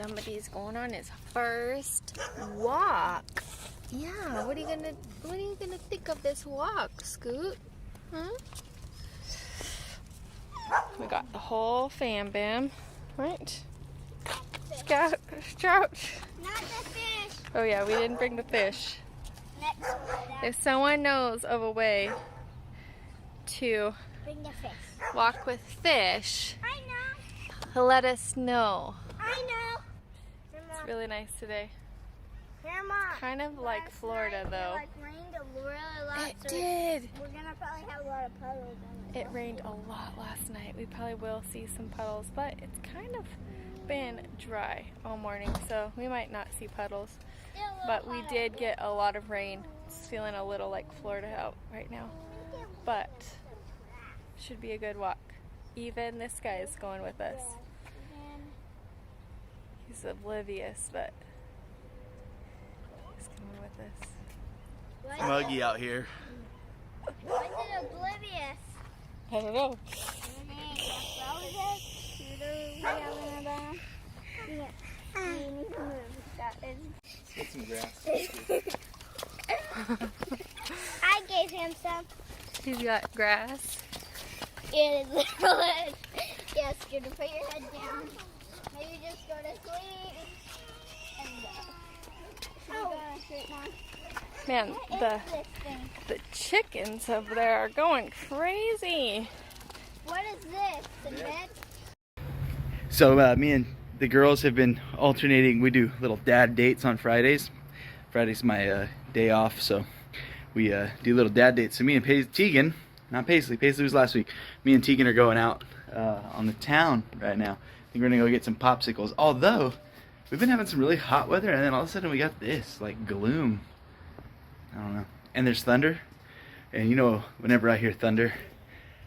Somebody's going on his first walk. Yeah, what are you gonna think of this walk, Scoot? Huh? We got the whole fam bam, right? Scout, Strouch. Not the fish. Oh yeah, we didn't bring the fish. If someone knows of a way to Bring the fish. walk with fish, I know. let us know. I know. It's really nice today. Here, Mom. Kind of like Florida though. It rained a really lot. It so did. We're gonna probably have a lot of puddles in it. It rained a lot last night. We probably will see some puddles, but it's kind of been dry all morning, so we might not see puddles. But we did get a lot of rain. It's feeling a little like Florida out right now. But should be a good walk. Even this guy is going with us. He's oblivious, but he's coming with us. It's muggy out here. Why is it oblivious? I don't know. Get some grass. I gave him some. He's got grass. It is literally. Yes, you're to put your head down. Maybe just go to sleep. And should we go on a straight line? Man, What is this thing? the chickens over there are going crazy. What is this? The bed? So me and the girls have been alternating. We do little dad dates on Fridays. Friday's my day off, so we do little dad dates. So me and Tegan, not Paisley was last week. Me and Tegan are going out on the town right now. I think we're gonna go get some popsicles. Although we've been having some really hot weather, and then all of a sudden we got this like gloom. I don't know. And there's thunder, and you know, whenever I hear thunder,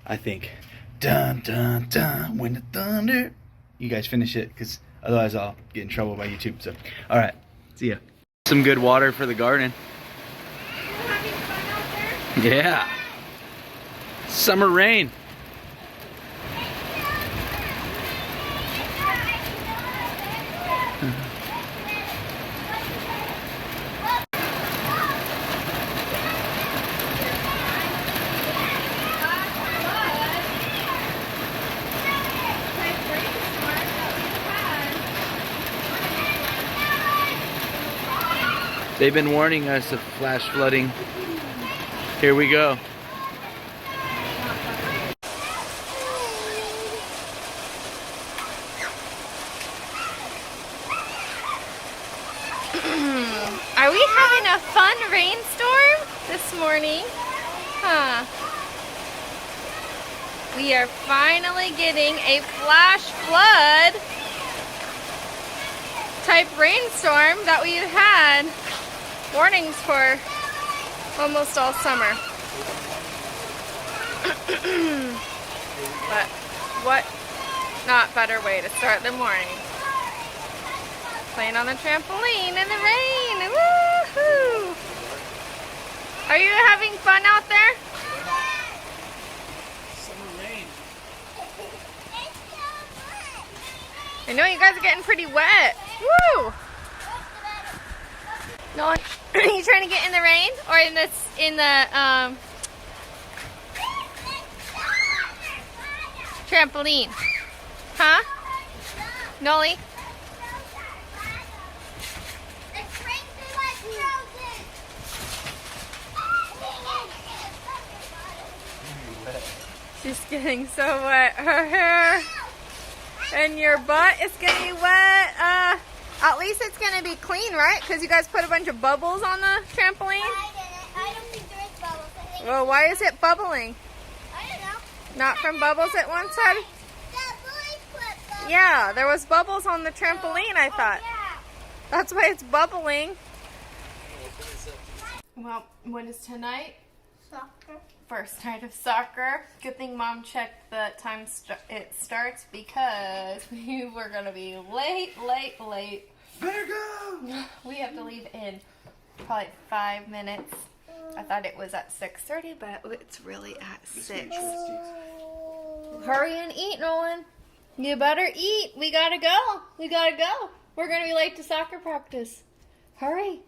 I think dun dun dun when the thunder. You guys finish it, because otherwise I'll get in trouble by YouTube. So, all right, see ya. Some good water for the garden. Having fun out there? Yeah. Summer rain. They've been warning us of flash flooding. Here we go. Are we having a fun rainstorm this morning? Huh. We are finally getting a flash flood type rainstorm that we've had warnings for almost all summer. But what not better way to start the morning? Playing on the trampoline in the rain. Woohoo! Are you having fun out there? Summer rain. I know you guys are getting pretty wet. Woo! No, are you trying to get in the rain or in the trampoline? Huh? Nolly? She's getting so wet. Her hair and your butt is getting wet. At least it's gonna be clean, right? Because you guys put a bunch of bubbles on the trampoline. I don't think there is bubbles. I think Well, why is it bubbling? I don't know. Not from bubbles at one side? That boy put bubbles. Yeah, there was bubbles on the trampoline, I thought. Yeah. That's why it's bubbling. Well, what is tonight? Soccer. First night of soccer. Good thing Mom checked the time it starts because we were going to be late. Better go! We have to leave in probably 5 minutes. I thought it was at 6:30, but it's really at 6. Hurry and eat, Nolan. You better eat. We gotta go. We're going to be late to soccer practice. Hurry.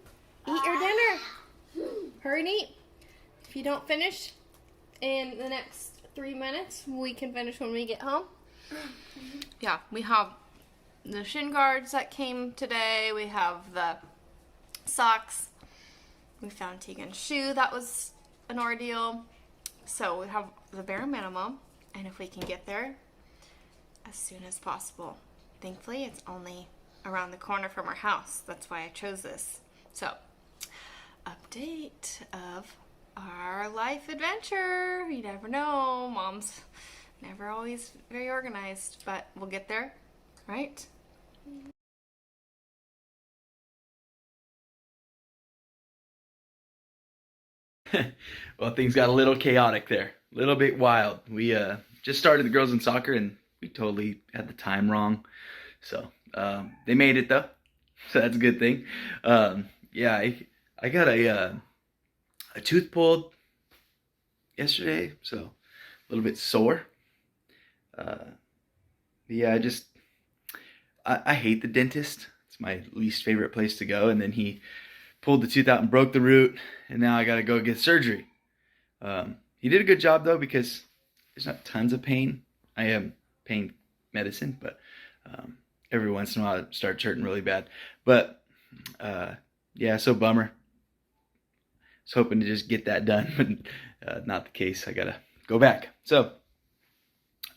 Eat your dinner. Hurry and eat. If you don't finish in the next 3 minutes, we can finish when we get home. Yeah, we have the shin guards that came today. We have the socks. We found Tegan's shoe. That was an ordeal. So we have the bare minimum, and if we can get there as soon as possible. Thankfully, it's only around the corner from our house. That's why I chose this. So, update of our life adventure. You never know. Mom's never always very organized, but we'll get there, right? Well, things got a little chaotic there, a little bit wild. We just started the girls in soccer, and we totally had the time wrong. So they made it though, so that's a good thing. Yeah, I got a tooth pulled yesterday, so a little bit sore. Yeah, I hate the dentist. It's my least favorite place to go, and then he pulled the tooth out and broke the root, and now I gotta go get surgery. He did a good job though, because there's not tons of pain. I am pain medicine, but every once in a while it starts hurting really bad. But yeah, so bummer. I was hoping to just get that done, but not the case. I gotta go back. So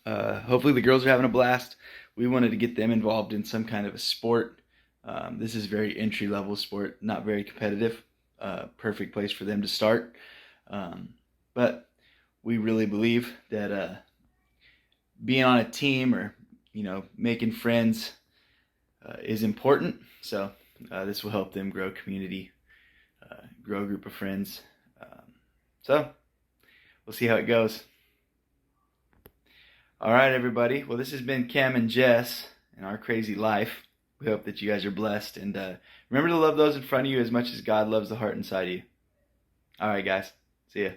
hopefully the girls are having a blast. We wanted to get them involved in some kind of a sport. This is very entry-level sport, not very competitive. Perfect place for them to start. But we really believe that being on a team, or making friends is important. So this will help them grow community, grow a group of friends. So we'll see how it goes. All right, everybody. Well, this has been Cam and Jess and our crazy life. We hope that you guys are blessed, and remember to love those in front of you as much as God loves the heart inside you. All right, guys. See ya.